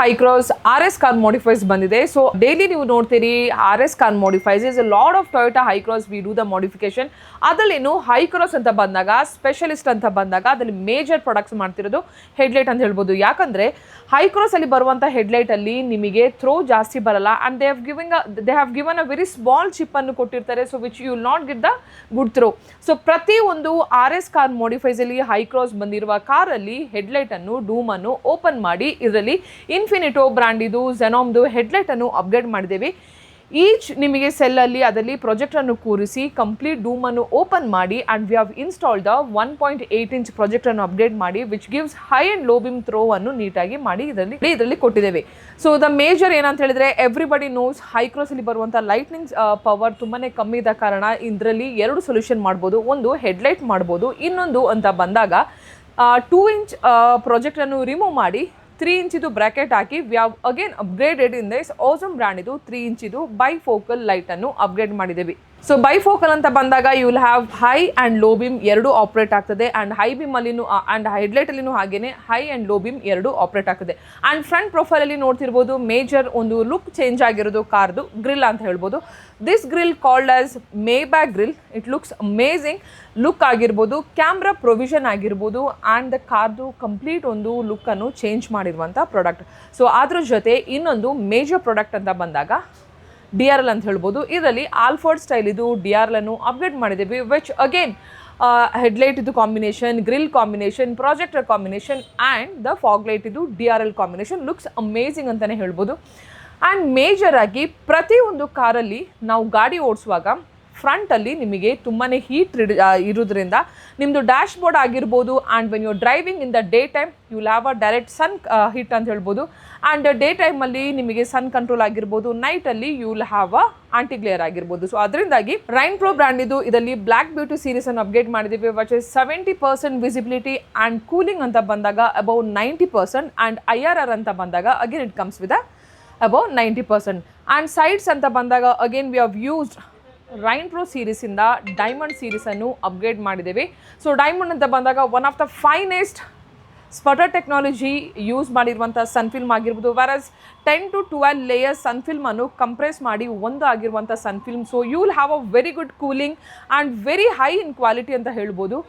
High cross RS car modifies ಬಂದಿದೆ. So daily ನೀವು ನೋಡ್ತೀರಿ RS car modifies is a lot of Toyota Hycross we do the modification. ಅದರಲ್ಲೇನು Hycross ಅಂತ ಬಂದಾಗ, specialist ಅಂತ ಬಂದಾಗ ಅದರಲ್ಲಿ ಮೇಜರ್ ಪ್ರಾಡಕ್ಟ್ಸ್ ಮಾಡ್ತಿರೋದು ಹೆಡ್ಲೈಟ್ ಅಂತ ಹೇಳ್ಬೋದು. ಯಾಕಂದರೆ ಹೈ ಕ್ರಾಸಲ್ಲಿ ಬರುವಂಥ ಹೆಡ್ಲೈಟಲ್ಲಿ ನಿಮಗೆ ಥ್ರೋ ಜಾಸ್ತಿ ಬರಲ್ಲ and they have given a very small ಚಿಪ್ಪನ್ನು ಕೊಟ್ಟಿರ್ತಾರೆ, so which you will not get the good throw. So ಪ್ರತಿಯೊಂದು RS ಕಾರ್ ಮಾಡಿಫೈಸಲ್ಲಿ ಹೈ ಕ್ರಾಸ್ ಬಂದಿರುವ ಕಾರಲ್ಲಿ ಹೆಡ್ಲೈಟನ್ನು ಡೂಮನ್ನು ಓಪನ್ ಮಾಡಿ ಇದರಲ್ಲಿ ಇನ್ಫಿನಿಟೋ ಬ್ರ್ಯಾಂಡಿದು ಝೆನಾಮ್ದು ಹೆಡ್ಲೈಟನ್ನು ಅಪ್ಗ್ರೇಡ್ ಮಾಡಿದ್ದೇವೆ. ಈಚ್ ನಿಮಗೆ ಸೆಲ್ಲಲ್ಲಿ ಅದರಲ್ಲಿ ಪ್ರೊಜೆಕ್ಟನ್ನು ಕೂರಿಸಿ ಕಂಪ್ಲೀಟ್ ಡೂಮನ್ನು ಓಪನ್ ಮಾಡಿ and we have installed the 1.8 inch ಪ್ರೊಜೆಕ್ಟನ್ನು ಅಪ್ಗ್ರೇಡ್ ಮಾಡಿ which gives high and low beam ಥ್ರೋವನ್ನು ನೀಟಾಗಿ ಮಾಡಿ ಇದರಲ್ಲಿ ಕೊಟ್ಟಿದ್ದೇವೆ. ಸೊ ದ ಮೇಜರ್ ಏನಂತ ಹೇಳಿದ್ರೆ ಎವ್ರಿಬಡಿ ನೋಸ್ ಹೈ ಕ್ರಾಸಲ್ಲಿ ಬರುವಂಥ ಲೈಟ್ನಿಂಗ್ ಪವರ್ ತುಂಬಾ ಕಮ್ಮಿ ಇದ್ದ ಕಾರಣ ಇದರಲ್ಲಿ 2 ಸೊಲ್ಯೂಷನ್ ಮಾಡ್ಬೋದು. ಒಂದು ಹೆಡ್ಲೈಟ್ ಮಾಡ್ಬೋದು, ಇನ್ನೊಂದು ಅಂತ ಬಂದಾಗ 2 ಇಂಚ್ ಪ್ರೊಜೆಕ್ಟನ್ನು ರಿಮೂವ್ ಮಾಡಿ 3 ಇಂಚಿದು ಬ್ರಾಕೆಟ್ ಹಾಕಿ we have again upgraded in this awesome brand ಇದು 3 ಇಂಚಿದು ಬೈಫೋಕಲ್ ಲೈಟನ್ನು ಅಪ್ಗ್ರೇಡ್ ಮಾಡಿದ್ದೇವೆ. ಸೊ ಬೈಫೋಕಲ್ ಅಂತ ಬಂದಾಗ you will have high and low beam 2 operate ಆಗ್ತದೆ ಆ್ಯಂಡ್ ಹೈ ಬಿಮಲ್ಲಿನೂ ಆ್ಯಂಡ್ ಹೆಡ್ಲೈಟಲ್ಲಿನೂ ಹಾಗೇನೆ high and low beam 2 operate ಆಗ್ತದೆ. ಆ್ಯಂಡ್ ಫ್ರಂಟ್ ಪ್ರೊಫೈಲಲ್ಲಿ ನೋಡ್ತಿರ್ಬೋದು ಮೇಜರ್ ಒಂದು ಲುಕ್ ಚೇಂಜ್ ಆಗಿರೋದು ಕಾರ್ದು ಗ್ರಿಲ್ ಅಂತ ಹೇಳ್ಬೋದು. This grill called as Maybach grill. It looks amazing look ಆಗಿರ್ಬೋದು, ಕ್ಯಾಮ್ರಾ ಪ್ರೊವಿಷನ್ ಆಗಿರ್ಬೋದು ಆ್ಯಂಡ್ ದ ಕಾರ್ದು ಕಂಪ್ಲೀಟ್ ಒಂದು ಲುಕ್ಕನ್ನು ಚೇಂಜ್ ಮಾಡಿರುವಂಥ ಪ್ರಾಡಕ್ಟ್. ಸೊ ಅದ್ರ ಜೊತೆ ಇನ್ನೊಂದು ಮೇಜರ್ ಪ್ರಾಡಕ್ಟ್ ಅಂತ ಬಂದಾಗ DRL ಅಂತ ಹೇಳ್ಬೋದು. ಇದರಲ್ಲಿ ಆಲ್ಫೋರ್ಡ್ ಸ್ಟೈಲ್ ಇದು DRL ಅನ್ನು ಅಪ್ಗ್ರೇಡ್ ಮಾಡಿದ್ದೀವಿ ವಿಚ್ ಅಗೇನ್ ಹೆಡ್ಲೈಟ್ ಇದು combination, grill combination, projector combination and the fog light ಇದು DRL ಕಾಂಬಿನೇಷನ್ ಲುಕ್ಸ್ ಅಮೇಝಿಂಗ್ ಅಂತಲೇ ಹೇಳ್ಬೋದು. ಆ್ಯಂಡ್ ಮೇಜರ್ ಆಗಿ ಪ್ರತಿಯೊಂದು ಕಾರಲ್ಲಿ ನಾವು ಗಾಡಿ ಓಡಿಸುವಾಗ ಫ್ರಂಟಲ್ಲಿ ನಿಮಗೆ ತುಂಬಾ ಹೀಟ್ ಇರೋದ್ರಿಂದ ನಿಮ್ಮದು ಡ್ಯಾಶ್ ಬೋರ್ಡ್ ಆಗಿರ್ಬೋದು and when you driving in the day time you will have a direct sun heat ಅಂತ ಹೇಳ್ಬೋದು. ಆ್ಯಂಡ್ ಡೇ ಟೈಮಲ್ಲಿ ನಿಮಗೆ ಸನ್ ಕಂಟ್ರೋಲ್ ಆಗಿರ್ಬೋದು, ನೈಟಲ್ಲಿ you will have a anti glare ಆಗಿರ್ಬೋದು. ಸೊ ಅದರಿಂದಾಗಿ ರೈನ್ ಪ್ರೋ ಬ್ರ್ಯಾಂಡ್ ಇದು ಇದರಲ್ಲಿ ಬ್ಲ್ಯಾಕ್ ಬ್ಯೂಟಿ ಸೀರೀಸನ್ನು ಅಪ್ಗ್ರೇಡ್ ಮಾಡಿದ್ದೀವಿ which is 70% visibility and cooling ಅಂತ ಬಂದಾಗ ಅಬೌವ್ 90% ಆ್ಯಂಡ್ IRR ಅಂತ ಬಂದಾಗ again it comes with above 90%. And sides ಅಂತ ಬಂದಾಗ again we have used rain pro ಸೀರೀಸಿಂದ ಡೈಮಂಡ್ ಸೀರೀಸನ್ನು ಅಪ್ಗ್ರೇಡ್ ಮಾಡಿದ್ದೇವೆ. ಸೊ ಡೈಮಂಡ್ ಅಂತ ಬಂದಾಗ one of the finest sputter technology use ಮಾಡಿರುವಂಥ ಸನ್ಫಿಲ್ಮ್ ಆಗಿರ್ಬೋದು. ವ್ಯಾರಸ್ 10 to 12 ಲೇಯರ್ಸ್ ಸನ್ಫಿಲ್ಮನ್ನು ಕಂಪ್ರೆಸ್ ಮಾಡಿ ಒಂದು ಆಗಿರುವಂಥ sun film. So you will have a very good cooling and very high in quality ಅಂತ ಹೇಳ್ಬೋದು.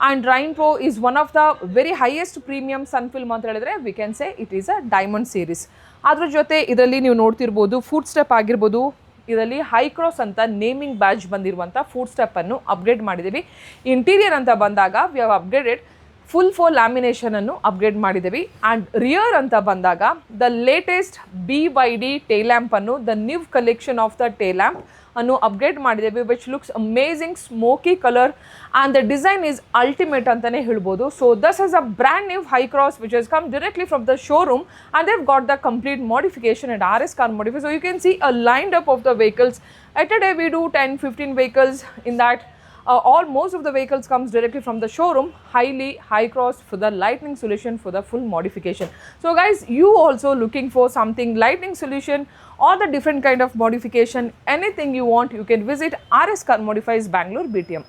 And rain pro is one of the very highest premium sun film ಅಂತ ಹೇಳಿದ್ರೆ we can say it is a diamond series. ಅದ್ರ ಜೊತೆ ಇದರಲ್ಲಿ ನೀವು ನೋಡ್ತಿರ್ಬೋದು foot step ಆಗಿರ್ಬೋದು. ಇದರಲ್ಲಿ ಹೈ ಕ್ರಾಸ್ ಅಂತ ನೇಮಿಂಗ್ ಬ್ಯಾಡ್ಜ್ ಬಂದಿರುವಂಥ ಫುಡ್ ಸ್ಟೆಪ್ಪನ್ನು ಅಪ್ಗ್ರೇಡ್ ಮಾಡಿದ್ದೀವಿ. ಇಂಟೀರಿಯರ್ ಅಂತ ಬಂದಾಗ ವಿ ಹ್ಯಾವ್ ಅಪ್ಗ್ರೇಡೆಡ್ ಫುಲ್ ಲ್ಯಾಮಿನೇಷನನ್ನು ಅಪ್ಗ್ರೇಡ್ ಮಾಡಿದ್ದೀವಿ. ಆ್ಯಂಡ್ ರಿಯರ್ ಅಂತ ಬಂದಾಗ ದ ಲೇಟೆಸ್ಟ್ BYD ಟೇಲ್ ಲ್ಯಾಂಪನ್ನು the new collection of the tail lamp ಅನ್ನು ಅಪ್ಗ್ರೇಡ್ ಮಾಡಿದ್ದೇವೆ which looks amazing smoky colour and the design is ultimate ಅಂತಲೇ ಹೇಳ್ಬೋದು. So thus is a brand new high cross which has come directly from the showroom and they've got the complete modification at RS Car Modify. So you can see a lined up of the vehicles. At a day we do 10-15 vehicles in that. Most of the vehicles comes directly from the showroom, highly high cross for the lightning solution for the full modification. So guys, you also looking for something lightning solution or the different kind of modification, anything you want, you can visit RS Car Modifies Bangalore BTM.